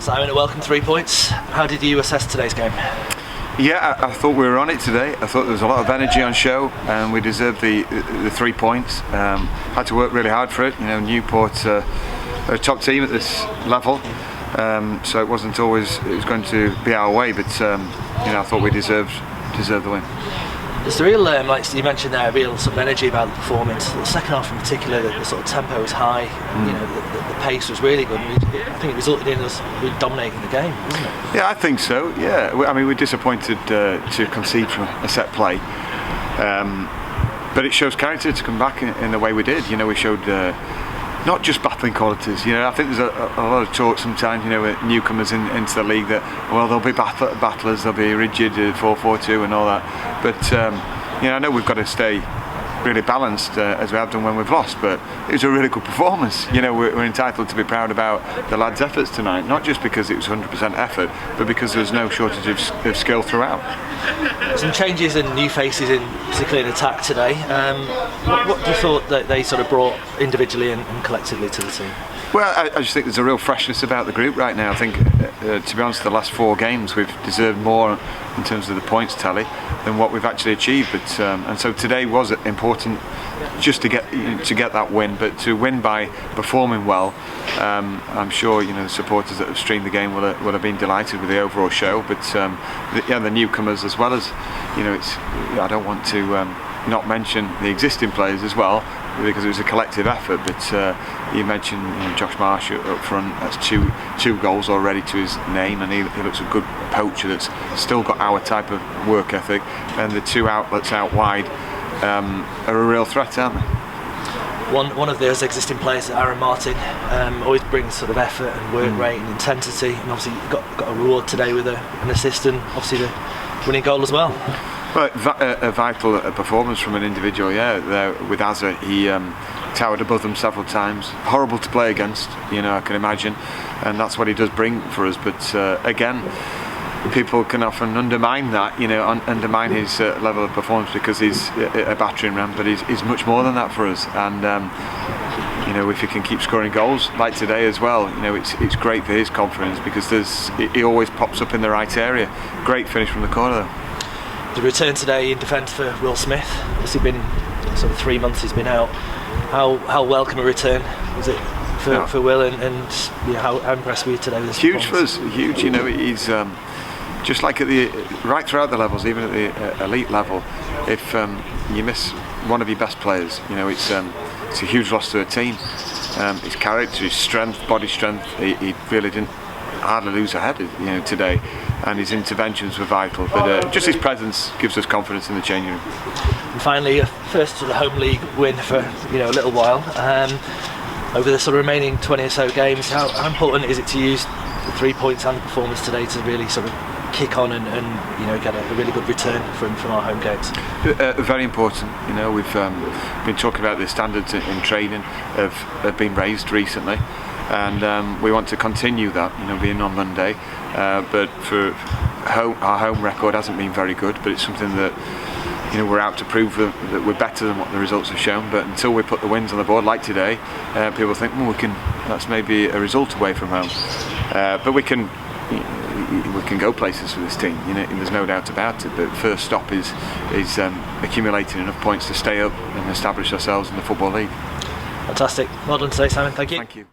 Simon, welcome 3 points. How did you assess today's game? Yeah, I thought we were on it today. I thought there was a lot of energy on show, and we deserved the 3 points. Had to work really hard for it. You know, Newport are a top team at this level, so it wasn't always it was going to be our way. But you know, I thought we deserved the win. There's a real, like you mentioned there, a real sort of energy about the performance. The second half in particular, the sort of tempo was high. You know, the pace was really good. I think it resulted in us really dominating the game, wasn't it? Yeah, I think so. Yeah, I mean, we're disappointed to concede from a set play, but it shows character to come back in the way we did. You know, we showed not just battling qualities. You know, I think there's a lot of talk sometimes, you know, with newcomers into the league that, well, they'll be battlers, they'll be rigid, 4-4-2 and all that. But you know, I know we've got to stay really balanced as we have done when we've lost. But it was a really good performance. You know, we're entitled to be proud about the lads' efforts tonight, not just because it was 100% effort, but because there was no shortage of skill throughout. Some changes and new faces, particularly in attack today. What do you thought that they sort of brought individually and collectively to the team? Well, I just think there's a real freshness about the group right now. I think, to be honest, the last 4 games we've deserved more in terms of the points tally than what we've actually achieved. But and so today was important just to get that win, but to win by performing well. I'm sure, you know, the supporters that have streamed the game will have been delighted with the overall show. But the newcomers as well as, you know, I don't want to not mention the existing players as well, because it was a collective effort. But you mentioned, you know, Josh Marsh up front. That's two goals already to his name, and he looks a good poacher that's still got our type of work ethic. And the 2 outlets out wide are a real threat, aren't they? One of those existing players, Aaron Martin, always brings sort of effort and work rate and intensity, and obviously got a reward today with an assist and obviously the winning goal as well. Well, a vital performance from an individual, yeah. There with Azza, he towered above them several times. Horrible to play against, you know, I can imagine, and that's what he does bring for us. But again, people can often undermine that, you know, undermine his level of performance because he's a battering ram, but he's much more than that for us. And you know, if he can keep scoring goals like today as well, you know, it's great for his confidence, because he always pops up in the right area. Great finish from the corner though. The return today in defence for Will Smith. It's been sort of 3 months he's been out. How welcome a return was it for Will, and you know, how impressed were you today with this? Huge for us, huge. You know, he's just like right throughout the levels, even at the elite level. If you miss one of your best players, you know, it's a huge loss to a team. His character, his strength, body strength, he really didn't hardly lose a head, you know, today, and his interventions were vital. But just his presence gives us confidence in the changing room. And finally, first to the home league win for, you know, a little while. Over the sort of remaining 20 or so games, how important is it to use the 3 points and the performance today to really sort of kick on and you know, get a really good return from our home games? Very important. You know, we've been talking about the standards in training have been raised recently, and we want to continue that, you know, being on Monday. But for our home record hasn't been very good, but it's something that, you know, we're out to prove that we're better than what the results have shown. But until we put the wins on the board like today, people think, well, that's maybe a result away from home. But we can go places with this team, you know, and there's no doubt about it. But first stop is accumulating enough points to stay up and establish ourselves in the Football League. Fantastic. Well done today, Simon. Thank you. Thank you.